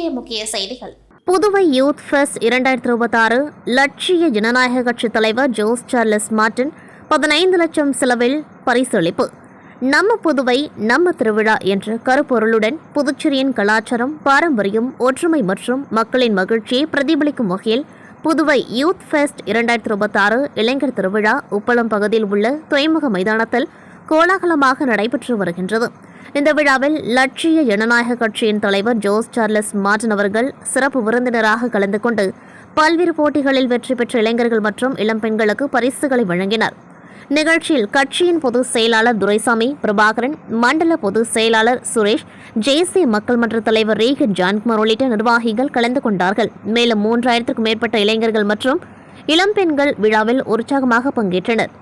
இன்றைய முக்கிய செய்திகள். புதுவை யூத் ஃபெஸ்ட் 2026 லட்சிய ஜனநாயக கட்சி தலைவர் ஜோஸ் சார்லஸ் மார்டின் 15 லட்சம் செலவில் பரிசளிப்பு. நம்ம புதுவை நம்ம திருவிழா என்ற கருப்பொருளுடன் புதுச்சேரியின் கலாச்சாரம், பாரம்பரியம், ஒற்றுமை மற்றும் மக்களின் மகிழ்ச்சியை பிரதிபலிக்கும் வகையில் புதுவை யூத் ஃபெஸ்ட் 2026 இளைஞர் திருவிழா உப்பளம் பகுதியில் உள்ள துறைமுக மைதானத்தில் கோலாகலமாக நடைபெற்று வருகின்றது. இந்த விழாவில் லட்சிய ஜனநாயக கட்சியின் தலைவர் ஜோஸ் சார்லஸ் மார்டின் அவர்கள் சிறப்பு விருந்தினராக கலந்து கொண்டு பல்வேறு போட்டிகளில் வெற்றி பெற்ற இளைஞர்கள் மற்றும் இளம்பெண்களுக்கு பரிசுகளை வழங்கினார். நிகழ்ச்சியில் கட்சியின் பொதுச் செயலாளர் துரைசாமி, பிரபாகரன், மண்டல பொதுச் செயலாளர் சுரேஷ், ஜேசி மக்கள் மன்ற தலைவர் ரேகன் ஜான்குமார் உள்ளிட்ட நிர்வாகிகள் கலந்து கொண்டார்கள். மேலும் 3000க்கும் மேற்பட்ட இளைஞர்கள் மற்றும் இளம்பெண்கள் விழாவில் உற்சாகமாக பங்கேற்றனர்.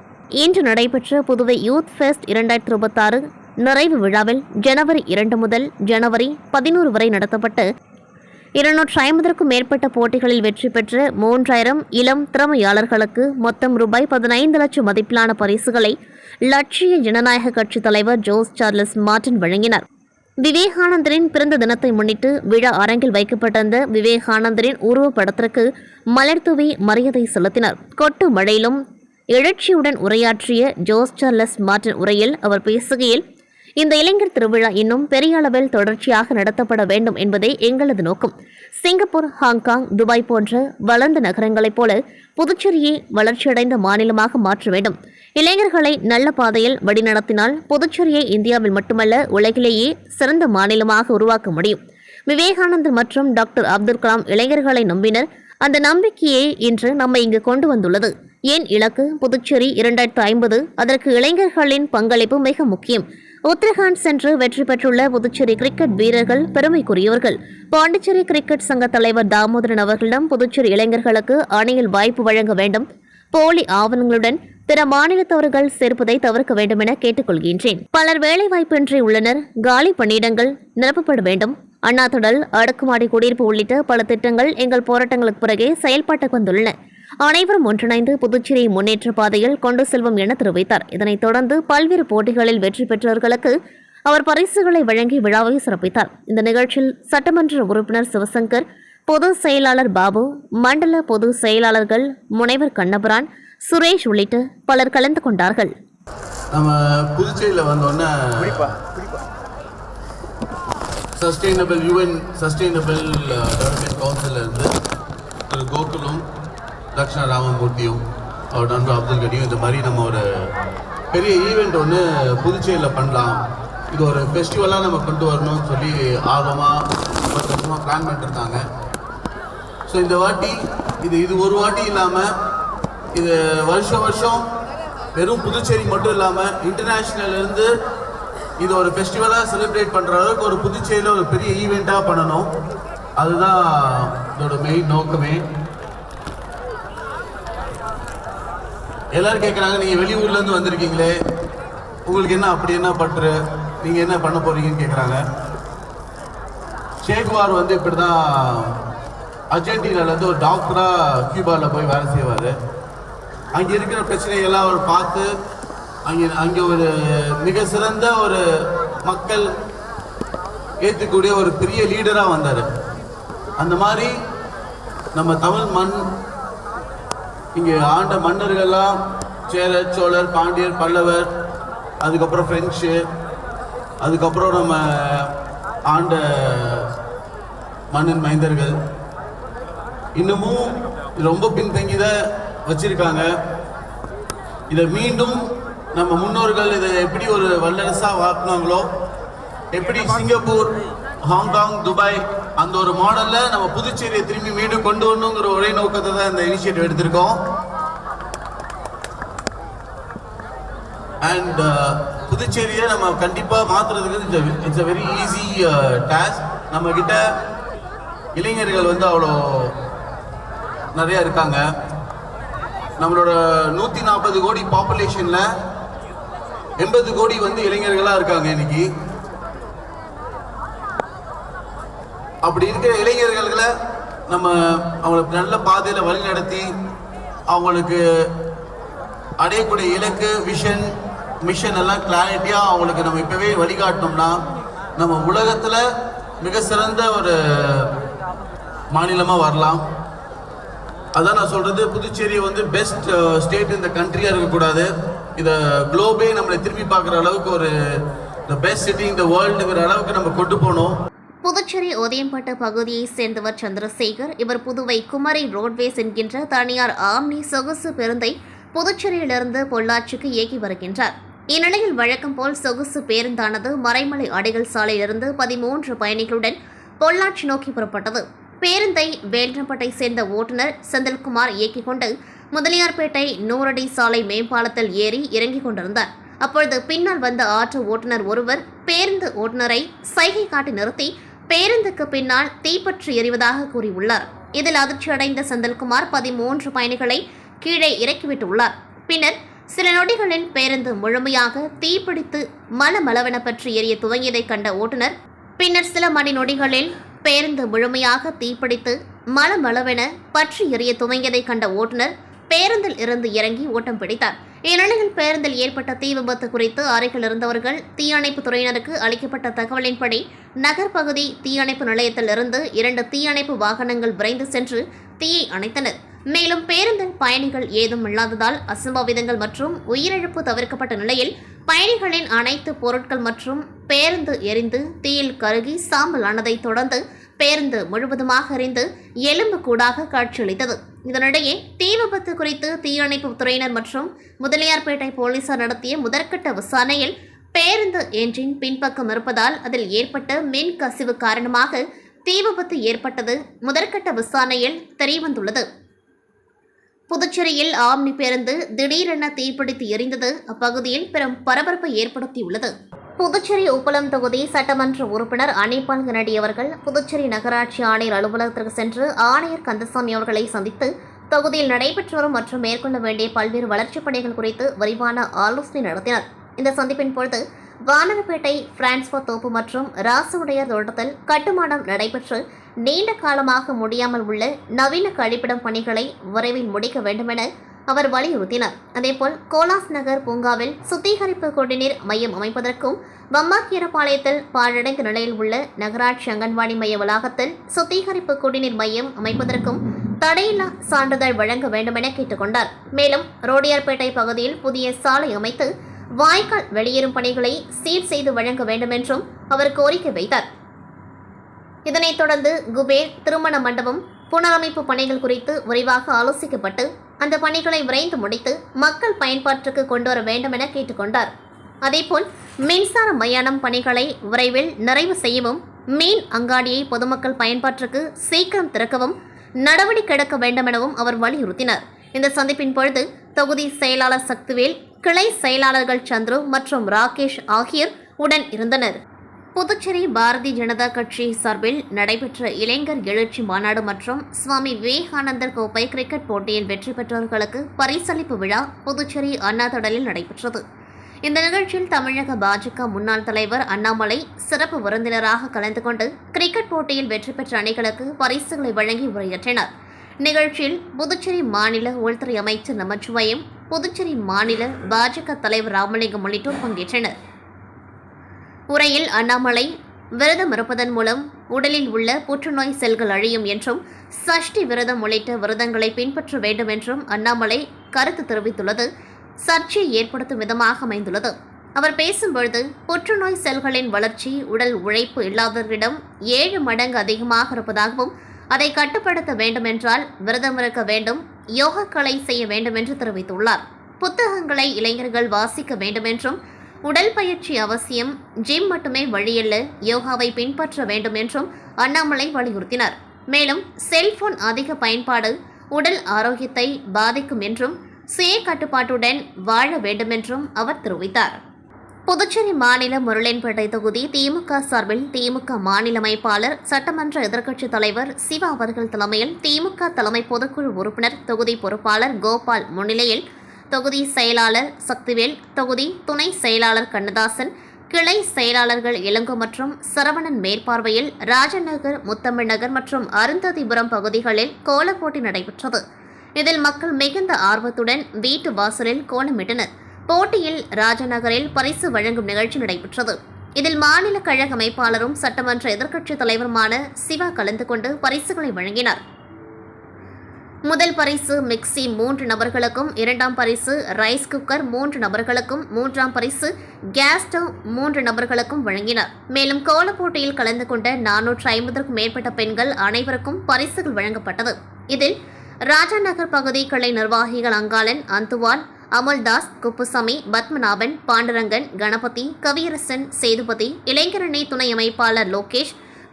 இன்று நடைபெற்ற புதுவை யூத் ஃபெஸ்ட் 2026 நிறைவு விழாவில் ஜனவரி 2 முதல் ஜனவரி 11 வரை நடத்தப்பட்ட 250க்கும் மேற்பட்ட போட்டிகளில் வெற்றி பெற்ற 3000 இளம் திறமையாளர்களுக்கு மொத்தம் ரூபாய் 15 லட்சம் மதிப்பிலான பரிசுகளை லட்சிய ஜனநாயக கட்சி தலைவர் ஜோஸ் சார்லஸ் மார்டின் வழங்கினார். விவேகானந்தரின் பிறந்த தினத்தை முன்னிட்டு விழா அரங்கில் வைக்கப்பட்டிருந்த விவேகானந்தரின் உருவப்படத்திற்கு மலர் தூவி மரியாதை செலுத்தினார். கொட்டு மழையிலும் எழுச்சியுடன் உரையாற்றிய ஜோஸ் சார்லஸ் மார்டின் உரையில் அவர் பேசுகையில், இந்த இளைஞர் திருவிழா இன்னும் பெரிய அளவில் தொடர்ச்சியாக நடத்தப்பட வேண்டும் என்பதே எங்களது நோக்கம். சிங்கப்பூர், ஹாங்காங், துபாய் போன்ற வளர்ந்த நகரங்களைப் போல புதுச்சேரியை வளர்ச்சியடைந்த மாநிலமாக மாற்ற வேண்டும். இளைஞர்களை நல்ல பாதையில் வழிநடத்தினால் புதுச்சேரியை இந்தியாவில் மட்டுமல்ல உலகிலேயே சிறந்த மாநிலமாக உருவாக்க முடியும். விவேகானந்தர் மற்றும் டாக்டர் அப்துல் கலாம் இளைஞர்களை நம்பினர். அந்த நம்பிக்கையை இன்று நம்மை இங்கு கொண்டு வந்துள்ளது. என் இலக்கு புதுச்சேரி 2050. அதற்கு இளைஞர்களின் பங்களிப்பு மிக முக்கியம். உத்தரகாண்ட் சென்று வெற்றி பெற்றுள்ள புதுச்சேரி கிரிக்கெட் வீரர்கள் பெருமைக்குரியவர்கள். பாண்டிச்சேரி கிரிக்கெட் சங்க தலைவர் தாமோதரன் அவர்களிடம் புதுச்சேரி இளைஞர்களுக்கு அணியில் வாய்ப்பு வழங்க வேண்டும், போலி ஆவணங்களுடன் பிற மாநிலத்தவர்கள் சேர்ப்பதை தவிர்க்க வேண்டும் என கேட்டுக்கொள்கின்றேன். பலர் வேலைவாய்ப்பின்றி உள்ளனர். காலி பணியிடங்கள் நிரப்பப்பட வேண்டும். அண்ணாதொடல், அடுக்குமாடி குடியிருப்பு உள்ளிட்ட பல திட்டங்கள் எங்கள் போராட்டங்களுக்கு பிறகே செயல்பாட்டுக்கு வந்துள்ளன. அனைவரும் ஒன்றிணைந்து புதுச்சேரியை முன்னேற்ற பாதையில் கொண்டு செல்வோம் என தெரிவித்தார். இதனைத் தொடர்ந்து பல்வேறு போட்டிகளில் வெற்றி பெற்றவர்களுக்கு அவர் பரிசுகளை வழங்கி விழாவை சிறப்பித்தார். இந்த நிகழ்ச்சியில் சட்டமன்ற உறுப்பினர் சிவசங்கர், பொதுச் செயலாளர் பாபு, மண்டல பொதுச் செயலாளர்கள் முனைவர் கண்ணபுரான், சுரேஷ் உள்ளிட்ட பலர் கலந்து கொண்டார்கள். நம்ம புதுச்சேரியில் வந்தோன்னே sustainable UN sustainable development council இருந்து திரு கோகுலும், தக்ஷண ராமமூர்த்தியும், அவர் நண்பர் அப்துல் கனியும் இந்த மாதிரி நம்ம ஒரு பெரிய ஈவெண்ட் ஒன்று புதுச்சேரியில் பண்ணலாம், இது ஒரு ஃபெஸ்டிவலாக நம்ம கொண்டு வரணும்னு சொல்லி ஆர்வமாக 10 வருஷமாக பிளான் பண்ணிட்டுருக்காங்க. ஸோ இந்த வாட்டி இது ஒரு வாட்டி இல்லாமல் இது வருஷம் வெறும் புதுச்சேரி மட்டும் இல்லாமல் இன்டர்நேஷ்னல்லேருந்து இது ஒரு ஃபெஸ்டிவலாக செலிப்ரேட் பண்ணுற அளவுக்கு ஒரு புதுச்சேரியில் ஒரு பெரிய ஈவெண்ட்டாக பண்ணணும். அதுதான் இதோட மெயின் நோக்கமே. எல்லாரும் கேட்குறாங்க, நீங்கள் வெளியூர்லேருந்து வந்திருக்கீங்களே, உங்களுக்கு என்ன அப்படி என்ன பற்று, நீங்கள் என்ன பண்ண போகிறீங்கன்னு கேட்குறாங்க. ஷேக்வார் வந்து இப்படி தான் அர்ஜென்டினாலேருந்து ஒரு டாக்டராக கியூபாவில் போய் வேலை செய்வார். அங்கே இருக்கிற பிரச்சனைகள்லாம் அவர் பார்த்து அங்கே ஒரு மிக சிறந்த ஒரு மக்கள் ஏற்றுக்கூடிய ஒரு பெரிய லீடராக வந்தார். அந்த மாதிரி நம்ம தமிழ் மண் இங்கே ஆண்ட மன்னர்கள்லாம் சேர, சோழர், பாண்டியர், பல்லவர், அதுக்கப்புறம் ஃப்ரெஞ்சு, அதுக்கப்புறம் நம்ம ஆண்ட மன்னன் மைந்தர்கள் இன்னமும் ரொம்ப பின்தங்கி தான் வச்சிருக்காங்க. இதை மீண்டும் நம்ம முன்னோர்கள் இதை எப்படி ஒரு வல்லரசாக வாக்குனாங்களோ, எப்படி சிங்கப்பூர், ஹாங்காங், துபாய் அந்த ஒரு மாடலில் நம்ம புதுச்சேரியை திரும்பி மீண்டும் கொண்டு வரணுங்கிற ஒரே நோக்கத்தை தான் இந்த இனிஷியேட்டிவ் எடுத்திருக்கோம். அண்ட் புதுச்சேரியை நம்ம கண்டிப்பாக மாற்றுறதுக்கு it's a very easy task. நம்மக்கிட்ட இளைஞர்கள் வந்து அவ்வளோ நிறையா இருக்காங்க. நம்மளோட 140 கோடி பாப்புலேஷனில் 80 கோடி வந்து இளைஞர்களாக இருக்காங்க இன்னைக்கு. அப்படி இருக்கிற இளைஞர்களை நம்ம அவங்களுக்கு நல்ல பாதையில் வழி நடத்தி அவங்களுக்கு அடையக்கூடிய இலக்கு, விஷன், மிஷன் எல்லாம் கிளாரிட்டியாக அவங்களுக்கு நம்ம இப்போவே வழிகாட்டணும்னா நம்ம உலகத்தில் மிக சிறந்த ஒரு மாநிலமாக வரலாம். அதான் நான் சொல்கிறது, புதுச்சேரி வந்து பெஸ்ட் ஸ்டேட் இந்த கண்ட்ரியாக இருக்கக்கூடாது. இதை குளோபே நம்மளை திரும்பி பார்க்குற அளவுக்கு ஒரு த பெஸ்ட் சிட்டி இந்த வேர்ல்டுங்கிற அளவுக்கு நம்ம கொண்டு போகணும். புதுச்சேரி உதயம்பட்டு பகுதியைச் சேர்ந்தவர் சந்திரசேகர். இவர் புதுவை குமரி ரோட்வேஸ் என்கின்ற தனியார் ஆம்னி சொகுசு பேருந்தை புதுச்சேரியிலிருந்து பொள்ளாச்சிக்கு இயக்கி வருகின்றார். இந்நிலையில் வழக்கம் போல் சொகுசு பேருந்தானது மறைமலை அடிகள் சாலையிலிருந்து 13 பயணிகளுடன் பொள்ளாச்சி நோக்கி புறப்பட்டது. பேருந்தை வேல்ரம்பட்டை சேர்ந்த ஓட்டுநர் செந்தில்குமார் இயக்கிக் கொண்டு முதலியார்பேட்டை 100 அடி சாலை மேம்பாலத்தில் ஏறி இறங்கிக் கொண்டிருந்தார். அப்பொழுது பின்னால் வந்த ஆட்டோ ஓட்டுநர் ஒருவர் பேருந்து ஓட்டுநரை சைகை காட்டி நிறுத்தி பேருந்துக்கு பின்னால் தீப்பற்றி எறிவதாக கூறியுள்ளார். இதில் அதிர்ச்சியடைந்த செந்தில்குமார் 13 பயணிகளை கீழே இறக்கிவிட்டுள்ளார். பின்னர் சில நொடிகளில் பேருந்து முழுமையாக தீப்பிடித்து மலமளவென பற்றி எரிய துவங்கியதை கண்ட ஓட்டுநர் பின்னர் சில மணி நொடிகளில் பேருந்து முழுமையாக தீப்பிடித்து மலமளவென பற்றி எரிய துவங்கியதை கண்ட ஓட்டுநர் பேருந்தில் இருந்து இறங்கி ஓட்டம் பிடித்தார். இந்நிலையில் பேருந்தில் ஏற்பட்ட தீ விபத்து குறித்து அருகில் இருந்தவர்கள் தீயணைப்பு துறையினருக்கு அளிக்கப்பட்ட தகவலின்படி நகர்பகுதி தீயணைப்பு நிலையத்தில் இருந்து 2 தீயணைப்பு வாகனங்கள் விரைந்து சென்று தீயை அணைத்தனர். மேலும் பேருந்தில் பயணிகள் ஏதும் இல்லாததால் அசம்பாவிதங்கள் மற்றும் உயிரிழப்பு தவிர்க்கப்பட்ட நிலையில் பயணிகளின் அனைத்து பொருட்கள் மற்றும் பேருந்து எரிந்து தீயில் கருகி சாம்பல் ஆனதை தொடர்ந்து பேருந்து முழுவதுமாக எரிந்து எலும்பு கூடாக காட்சியளித்தது. இதனிடையே தீ விபத்து குறித்து தீயணைப்பு துறையினர் மற்றும் முதலியார்பேட்டை போலீசார் நடத்திய முதற்கட்ட விசாரணையில் பேருந்து என்ஜின் பின்பக்கம் இருப்பதால் அதில் ஏற்பட்ட மின் கசிவு காரணமாக தீ விபத்து ஏற்பட்டது முதற்கட்ட விசாரணையில் தெரியவந்துள்ளது. புதுச்சேரியில் ஆம்னி பேருந்து திடீரென தீப்பிடித்து எரிந்தது அப்பகுதியில் பெரும் பரபரப்பை ஏற்படுத்தியுள்ளது. புதுச்சேரி உப்பளம் தொகுதி சட்டமன்ற உறுப்பினர் அனிபால் கனடி அவர்கள் புதுச்சேரி நகராட்சி ஆணையர் அலுவலகத்திற்கு சென்று ஆணையர் கந்தசாமி அவர்களை சந்தித்து தொகுதியில் நடைபெற்று வரும் மற்றும் மேற்கொள்ள வேண்டிய பல்வேறு வளர்ச்சிப் பணிகள் குறித்து விரிவான ஆலோசனை நடத்தினர். இந்த சந்திப்பின் பொழுது வானரப்பேட்டை பிரான்ஸ்போர்ட் தோப்பு மற்றும் ராசவுடையார் தோட்டத்தில் கட்டுமானம் நடைபெற்று நீண்ட காலமாக முடியாமல் உள்ள நவீன கழிப்பிடம் பணிகளை விரைவில் முடிக்க வேண்டுமென அவர் வலியுறுத்தினார். அதேபோல் கோலாஸ் நகர் பூங்காவில் சுத்திகரிப்பு குடிநீர் மையம் அமைப்பதற்கும் வம்மாக்கீரப்பாளையத்தில் பாழடைந்த நிலையில் உள்ள நகராட்சி அங்கன்வாடி மைய வளாகத்தில் சுத்திகரிப்பு குடிநீர் மையம் அமைப்பதற்கும் தடையில்லா சான்றிதழ் வழங்க வேண்டுமென கேட்டுக்கொண்டார். மேலும் ரோடியார்பேட்டை பகுதியில் புதிய சாலை அமைத்து வாய்க்கால் வெளியேறும் பணிகளை சீர் செய்து வழங்க வேண்டுமென்றும் அவர் கோரிக்கை வைத்தார். இதனைத் தொடர்ந்து குபேர் திருமண மண்டபம் புனரமைப்பு பணிகள் குறித்து விரைவாக ஆலோசிக்கப்பட்டு அந்த பணிகளை விரைந்து முடித்து மக்கள் பயன்பாட்டுக்கு கொண்டுவர வேண்டும் என கேட்டுக்கொண்டார். அதேபோல் மின்சார மயானம் பணிகளை விரைவில் நிறைவு செய்யவும் மீன் அங்காடியை பொதுமக்கள் பயன்பாட்டுக்கு சீக்கிரம் திறக்கவும் நடவடிக்கை எடுக்க வேண்டும் எனவும் அவர் வலியுறுத்தினார். இந்த சந்திப்பின் பொழுது தொகுதி செயலாளர் சக்திவேல், கிளை செயலாளர்கள் சந்துரு மற்றும் ராகேஷ் ஆகியோர் உடன் இருந்தனர். புதுச்சேரி பாரதிய ஜனதா கட்சி சார்பில் நடைபெற்ற இளைஞர் எழுச்சி மாநாடு மற்றும் சுவாமி விவேகானந்தர் கோப்பை கிரிக்கெட் போட்டியில் வெற்றி பெற்றவர்களுக்கு பரிசளிப்பு விழா புதுச்சேரி அண்ணா திடலில் நடைபெற்றது. இந்த நிகழ்ச்சியில் தமிழக பாஜக முன்னாள் தலைவர் அண்ணாமலை சிறப்பு விருந்தினராக கலந்து கொண்டு கிரிக்கெட் போட்டியில் வெற்றி பெற்ற அணிகளுக்கு பரிசுகளை வழங்கி உரையாற்றினார். நிகழ்ச்சியில் புதுச்சேரி மாநில உள்துறை அமைச்சர் நமச்சிவாயம், புதுச்சேரி மாநில பாஜக தலைவர் ராமலிங்கம் உள்ளிட்டோர் பங்கேற்றனர். உரையில் அண்ணாமலை விரதம் இருப்பதன் மூலம் உடலில் உள்ள புற்றுநோய் செல்கள் அழியும் என்றும் சஷ்டி விரதம் உள்ளிட்ட விரதங்களை பின்பற்ற வேண்டும் என்றும் அண்ணாமலை கருத்து தெரிவித்துள்ளது சர்ச்சையை ஏற்படுத்தும் விதமாக அமைந்துள்ளது. அவர் பேசும்பொழுது புற்றுநோய் செல்களின் வளர்ச்சி உடல் உழைப்பு இல்லாதவர்களிடம் 7 மடங்கு அதிகமாக இருப்பதாகவும் அதை கட்டுப்படுத்த வேண்டுமென்றால் விரதம் இருக்க வேண்டும், யோகக்கலை செய்ய வேண்டும் என்று தெரிவித்துள்ளார். புத்தகங்களை இளைஞர்கள் வாசிக்க வேண்டும் என்றும் உடல் பயிற்சி அவசியம், ஜிம் மட்டுமே வழியல்ல, யோகாவை பின்பற்ற வேண்டும் என்றும் அண்ணாமலை வலியுறுத்தினார். மேலும் செல்போன் அதிக பயன்பாடு உடல் ஆரோக்கியத்தை பாதிக்கும் என்றும் சுய கட்டுப்பாட்டுடன் வாழ வேண்டுமென்றும் அவர் தெரிவித்தார். புதுச்சேரி மாநில முருளன்பேட்டை தொகுதி திமுக சார்பில் திமுக மாநில அமைப்பாளர் சட்டமன்ற எதிர்க்கட்சித் தலைவர் சிவா அவர்கள் தலைமையில் திமுக தலைமை பொதுக்குழு உறுப்பினர் தொகுதி பொறுப்பாளர் கோபால் முன்னிலையில் தொகுதி செயலாளர் சக்திவேல், தொகுதி துணை செயலாளர் கண்ணதாசன், கிளை செயலாளர்கள் இளங்கோ மற்றும் சரவணன் மேற்பார்வையில் ராஜநகர், முத்தமிழ் நகர் மற்றும் அருந்ததிபுரம் பகுதிகளில் கோலப்போட்டி நடைபெற்றது. இதில் மக்கள் மிகுந்த ஆர்வத்துடன் வீட்டு வாசலில் கோலமிட்டனர். போட்டியில் ராஜநகரில் பரிசு வழங்கும் நிகழ்ச்சி நடைபெற்றது. இதில் மாநில கழக அமைப்பாளரும் சட்டமன்ற எதிர்க்கட்சித் தலைவருமான சிவா கலந்து கொண்டு பரிசுகளை வழங்கினார். முதல் பரிசு மிக்சி 3 நபர்களுக்கும், 2ஆம் பரிசு ரைஸ் குக்கர் 3 நபர்களுக்கும், 3ஆம் பரிசு கேஸ் ஸ்டவ் 3 நபர்களுக்கும் வழங்கினார். மேலும் கோலப் போட்டியில் கலந்து கொண்ட 450க்கும் மேற்பட்ட பெண்கள் அனைவருக்கும் பரிசுகள் வழங்கப்பட்டது. இதில் ராஜா நகர் பகுதி கிளை நிர்வாகிகள் அங்காளன், அந்துவால், அமுல்தாஸ், குப்புசாமி, பத்மநாபன், பாண்டுரங்கன், கணபதி, கவியரசன், சேதுபதி, இளைஞரணி துணை அமைப்பாளர் லோகேஷ்,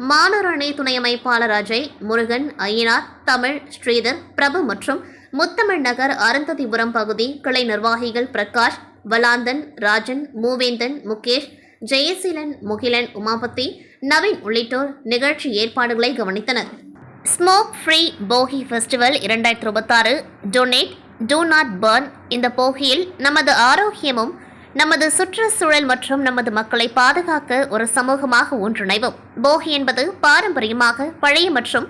மாணவர் அணி துணை அமைப்பாளர் அஜய், முருகன், ஐயனார், தமிழ், ஸ்ரீதர், பிரபு மற்றும் முத்தமிழ் நகர் அருந்ததிபுரம் பகுதி கிளை நிர்வாகிகள் பிரகாஷ், வலாந்தன், ராஜன், மூவேந்தன், முகேஷ், ஜெயசீலன், முகிலன், உமாபதி, நவீன் உள்ளிட்டோர் நிகழ்ச்சி ஏற்பாடுகளை கவனித்தனர். ஸ்மோக் ஃப்ரீ போகி festival 2026 donate do not burn. இந்த போகியில் நமது ஆரோக்கியமும் நமது சுற்றுச்சூழல் மற்றும் நமது மக்களை பாதுகாக்க ஒரு சமூகமாக ஒன்றிணைவோம். போகி என்பது பாரம்பரியமாக பழைய மற்றும்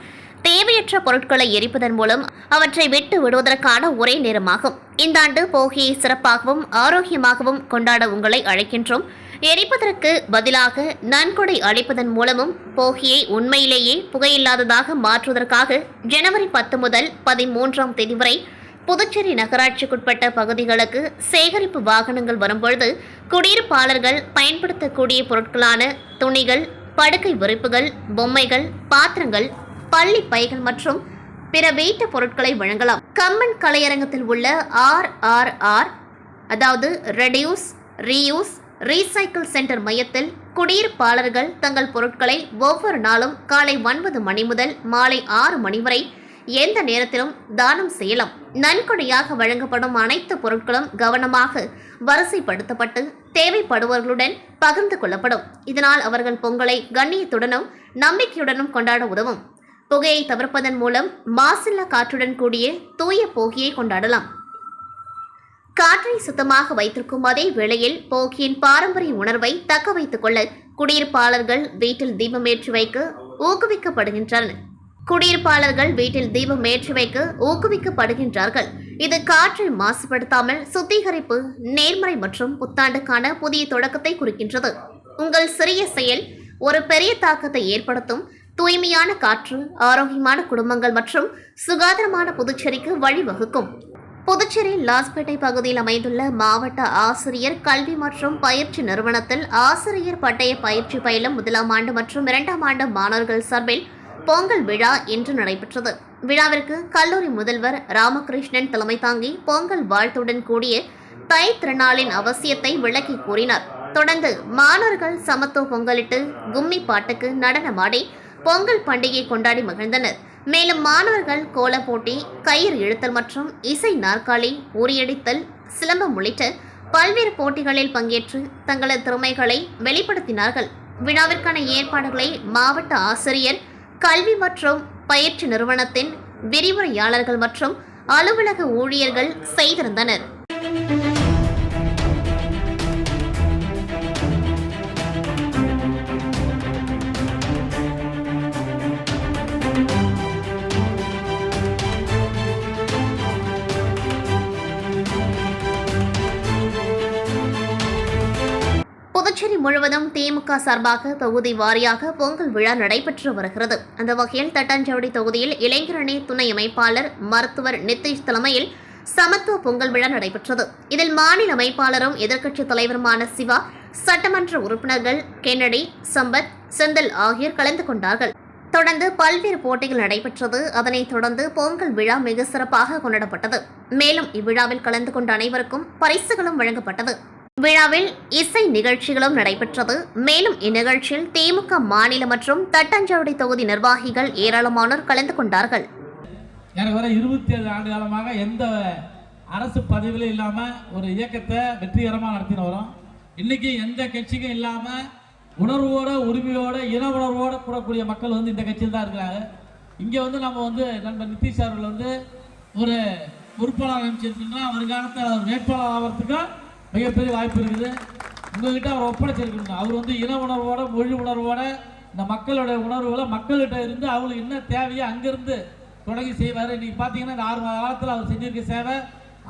தேவையற்ற பொருட்களை எரிப்பதன் மூலம் அவற்றை விட்டு விடுவதற்கான ஒரே நேரமாகும். இந்த ஆண்டு போகியை சிறப்பாகவும் ஆரோக்கியமாகவும் கொண்டாட உங்களை அழைக்கின்றோம். எரிப்பதற்கு பதிலாக நன்கொடை அளிப்பதன் மூலமும் போகியை உண்மையிலேயே புகையில்லாததாக மாற்றுவதற்காக ஜனவரி 10 முதல் 13ஆம் தேதி வரை புதுச்சேரி நகராட்சிக்குட்பட்ட பகுதிகளுக்கு சேகரிப்பு வாகனங்கள் வரும்பொழுது குடியிருப்பாளர்கள் பயன்படுத்தக்கூடிய பொருட்களான துணிகள், படுக்கை விரிப்புகள், பொம்மைகள், பாத்திரங்கள், பள்ளி பைகள் மற்றும் பிற வீட்டு பொருட்களை வழங்கலாம். கம்மன் கலையரங்கத்தில் உள்ள RRR அதாவது ரெடியூஸ் ரீயூஸ் ரீசைக்கிள் சென்டர் மையத்தில் குடியிருப்பாளர்கள் தங்கள் பொருட்களை ஒவ்வொரு நாளும் காலை 9 மணி முதல் மாலை 6 மணி வரை எந்த நேரத்திலும் தானம் செய்யலாம். நன்கொடையாக வழங்கப்படும் அனைத்து பொருட்களும் கவனமாக வரிசைப்படுத்தப்பட்டு தேவைப்படுபவர்களுடன் பகிர்ந்து கொள்ளப்படும். இதனால் அவர்கள் பொங்கலை கண்ணியத்துடனும் நம்பிக்கையுடனும் கொண்டாட உதவும். புகையை தவிர்ப்பதன் மூலம் மாசில்லா காற்றுடன் கூடிய தூய போகியை கொண்டாடலாம். காற்றை சுத்தமாக வைத்திருக்கும் அதே வேளையில் போகியின் பாரம்பரிய உணர்வை தக்க வைத்துக் கொள்ள குடியிருப்பாளர்கள் வீட்டில் தீபம் ஏற்றி வைக்க ஊக்குவிக்கப்படுகின்றனர். இது காற்றை மாசுபடுத்தாமல் சுத்திகரிப்பு, நேர்மறை மற்றும் புத்தாண்டுக்கான புதிய தொடக்கத்தை குறிக்கின்றது. உங்கள் சிறிய செயல் ஒரு பெரிய தாக்கத்தை ஏற்படுத்தும். தூய்மையான காற்று, ஆரோக்கியமான குடும்பங்கள் மற்றும் சுகாதாரமான புதுச்சேரிக்கு வழிவகுக்கும். புதுச்சேரி லாஸ்பேட்டை பகுதியில் அமைந்துள்ள மாவட்ட ஆசிரியர் கல்வி மற்றும் பயிற்சி நிறுவனத்தில் ஆசிரியர் பட்டய பயிற்சி பயிலும் 1ஆம் ஆண்டு மற்றும் 2ஆம் ஆண்டு மாணவர்கள் சார்பில் பொங்கல் விழா இன்று நடைபெற்றது. விழாவிற்கு கல்லூரி முதல்வர் ராமகிருஷ்ணன் தலைமை தாங்கி பொங்கல் வாழ்த்துடன் கூடிய தை திருநாளின் அவசியத்தை விளக்கி கூறினார். தொடர்ந்து மாணவர்கள் சமத்துவ பொங்கலிட்டு கும்மி பாட்டுக்கு நடனமாடி பொங்கல் பண்டிகை கொண்டாடி மகிழ்ந்தனர். மேலும் மாணவர்கள் கோலப் போட்டி, கயிறு இழுத்தல் மற்றும் இசை நாற்காலி, உரியடித்தல், சிலம்பம் உள்ளிட்ட பல்வேறு போட்டிகளில் பங்கேற்று தங்களது திறமைகளை வெளிப்படுத்தினார்கள். விழாவிற்கான ஏற்பாடுகளை மாவட்ட ஆசிரியர் கல்வி மற்றும் பயிற்சி நிறுவனத்தின் விரிவுரையாளர்கள் மற்றும் அலுவலக ஊழியர்கள் செய்திருந்தனர். புதுச்சேரி முழுவதும் திமுக சார்பாக தொகுதி வாரியாக பொங்கல் விழா நடைபெற்று வருகிறது. அந்த வகையில் தட்டாஞ்சாவடி தொகுதியில் இளைஞரணி துணை அமைப்பாளர் மருத்துவர் நிதிஷ் தலைமையில் சமத்துவ பொங்கல் விழா நடைபெற்றது. இதில் மாநில அமைப்பாளரும் எதிர்க்கட்சித் தலைவருமான சிவா, சட்டமன்ற உறுப்பினர்கள் கென்னடி, சம்பத், செந்தில் ஆகியோர் கலந்து கொண்டார்கள். தொடர்ந்து பல்வேறு போட்டிகள் நடைபெற்றது. அதனைத் தொடர்ந்து பொங்கல் விழா மிக சிறப்பாக கொண்டாடப்பட்டது. மேலும் இவ்விழாவில் கலந்து கொண்ட அனைவருக்கும் பரிசுகளும் வழங்கப்பட்டது. விழாவில் இசை நிகழ்ச்சிகளும் நடைபெற்றது. மேலும் இந்நிகழ்ச்சியில் திமுக மாநில மற்றும் தட்டாஞ்சாவடி தொகுதி நிர்வாகிகள் ஏராளமானோர் கலந்து கொண்டார்கள். 27 ஆண்டு காலமாக எந்த அரசு பதவியிலும் இல்லாமல் ஒரு இயக்கத்தை வெற்றிகரமாக நடத்தின வரோம். இன்னைக்கு எந்த கட்சிக்கும் இல்லாமல் உணர்வோட, உரிமையோட, இன உணர்வோட கூடக்கூடிய மக்கள் இந்த கட்சியில் தான் இருக்கிறாங்க. இங்கே நம்ம நண்பர் நிதிஷ் அவர்கள் ஒரு பொறுப்பாளர் அமைச்சிருக்கீங்கன்னா வருங்காலத்தில் அவர் வேட்பாளர் ஆகிறதுக்கும் மிகப்பெரிய வாய்ப்பு இருக்குது. உங்ககிட்ட அவர் ஒப்படைச்சிருக்கணும். அவர் இன உணர்வோட, மொழி உணர்வோட, இந்த மக்களுடைய உணர்வுகளை மக்கள்கிட்ட இருந்து அவங்களுக்கு என்ன தேவையோ அங்கிருந்து தொடங்கி செய்வார். இன்னைக்கு பார்த்தீங்கன்னா இந்த 6 மாத காலத்தில் அவர் செஞ்சிருக்க சேவை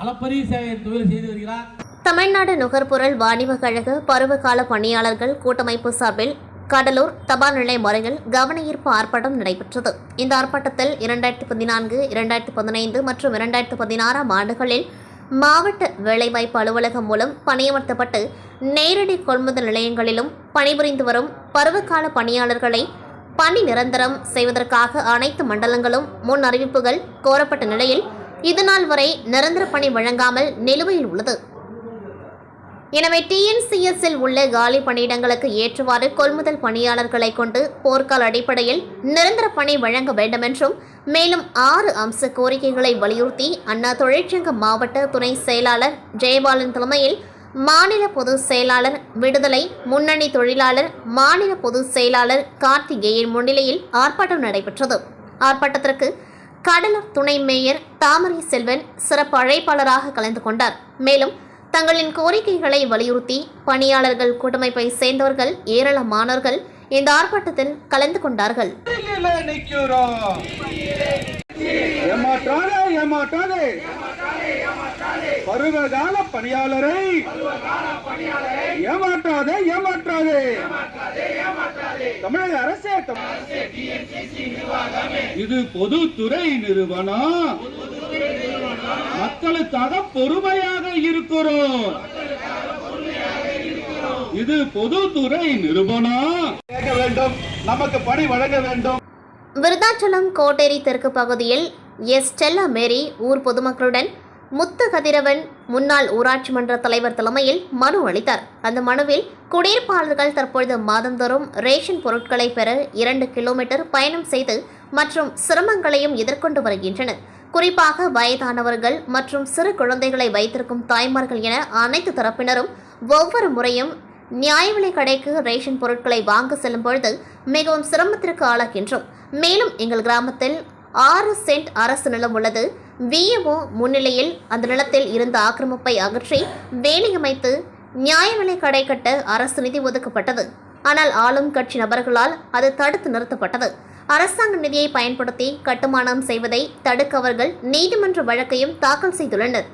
அளப்பரிய சேவை தொழில் செய்து வருகிறார். தமிழ்நாடு நுகர்பொருள் வாணிப கழக பருவகால பணியாளர்கள் கூட்டமைப்பு சார்பில் கடலூர் தபால் நிலையம் அருகில் கவனஈர்ப்பு ஆர்ப்பாட்டம் நடைபெற்றது. இந்த ஆர்ப்பாட்டத்தில் 2014, 2015 மற்றும் 2016 ஆண்டுகளில் மாவட்ட வேலைவாய்ப்பு அலுவலகம் மூலம் பணியமர்த்தப்பட்டு நேரடி கொள்முதல் நிலையங்களிலும் பணிபுரிந்து வரும் பருவகால பணியாளர்களை பணி நிரந்தரம் செய்வதற்காக அனைத்து மண்டலங்களும் முன் அறிவிப்புகள் கோரப்பட்ட நிலையில் இதுநாள் வரை நிரந்தர பணி வழங்காமல் நிலுவையில் உள்ளது. எனவே TNCS-இல் உள்ள காலி பணியிடங்களுக்கு ஏற்றவாறு கொள்முதல் பணியாளர்களை கொண்டு போர்க்கால அடிப்படையில் நிரந்தர பணி வழங்க வேண்டும் என்றும் மேலும் 6 அம்ச கோரிக்கைகளை வலியுறுத்தி அண்ணா தொழிற்சங்க மாவட்ட துணை செயலாளர் ஜெயபாலன் தலைமையில் மாநில பொதுச் செயலாளர் விடுதலை முன்னணி தொழிலாளர் மாநில பொதுச் செயலாளர் கார்த்திகேயன் முன்னிலையில் ஆர்ப்பாட்டம் நடைபெற்றது. ஆர்ப்பாட்டத்திற்கு கடலூர் துணை மேயர் தாமரை செல்வன் சிறப்பு அழைப்பாளராக கலந்து கொண்டார். மேலும் தங்களின் கோரிக்கைகளை வலியுறுத்தி பணியாளர்கள் கூட்டமைப்பை சேர்ந்தவர்கள் ஏராளமானவர்கள் இந்த ஆர்ப்பாட்டத்தில் கலந்து கொண்டார்கள். பருவகால பணியாளரை ஏமாற்றாதே ஏமாற்றாதே. தமிழக அரசே, இது பொதுத்துறை நிறுவனம், மக்களுக்காக பொறுமையாக இருக்கிறோம். இது பொதுத்துறை நிறுவனம், கேட்க வேண்டும், நமக்கு பணி வழங்க வேண்டும். விருதாச்சலம் கோட்டேரி தெற்கு பகுதியில் ஸ்டெல்லா மேரி ஊர் பொதுமக்களுடன் முத்து கதிரவன் முன்னாள் ஊராட்சி மன்ற தலைவர் தலைமையில் மனு அளித்தார். அந்த மனுவில் குடியிருப்பாளர்கள் தற்பொழுது மாதந்தோறும் ரேஷன் பொருட்களை பெற 2 கிலோமீட்டர் பயணம் செய்து மற்றும் சிரமங்களையும் எதிர்கொண்டு வருகின்றனர். குறிப்பாக வயதானவர்கள் மற்றும் சிறு குழந்தைகளை வைத்திருக்கும் தாய்மார்கள் என அனைத்து தரப்பினரும் ஒவ்வொரு முறையும் நியாய விலை கடைக்கு ரேஷன் பொருட்களை வாங்க செல்லும் பொழுது மிகவும் சிரமத்திற்கு ஆளாகின்றோம். மேலும் எங்கள் கிராமத்தில் 6 சென்ட் அரசு நிலம் உள்ளது. VMO முன்னிலையில் அந்த நிலத்தில் இருந்த ஆக்கிரமிப்பை அகற்றி வேலியமைத்து நியாய விலை கடை கட்ட அரசு நிதி ஒதுக்கப்பட்டது. ஆனால் ஆளும் கட்சி நபர்களால் அது தடுத்து நிறுத்தப்பட்டது. அரசாங்க நிதியை பயன்படுத்தி கட்டுமானம் செய்வதை தடுக்க அவர்கள் நீதிமன்ற வழக்கையும் தாக்கல் செய்துள்ளனர்.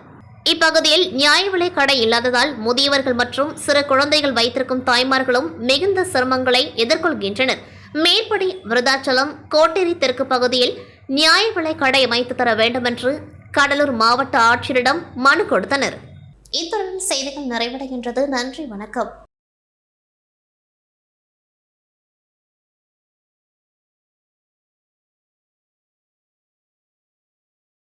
இப்பகுதியில் நியாய விலை கடை இல்லாததால் முதியவர்கள் மற்றும் சிறு குழந்தைகள் வைத்திருக்கும் தாய்மார்களும் மிகுந்த சிரமங்களை எதிர்கொள்கின்றனர். மேற்படி விருதாச்சலம் கோட்டேரி தெற்கு பகுதியில் நியாய விலை கடை அமைத்து தர வேண்டும் என்று கடலூர் மாவட்ட ஆட்சியரிடம் மனு கொடுத்தனர். இத்துடன் செய்திகள் நிறைவடைகின்றது. நன்றி, வணக்கம்.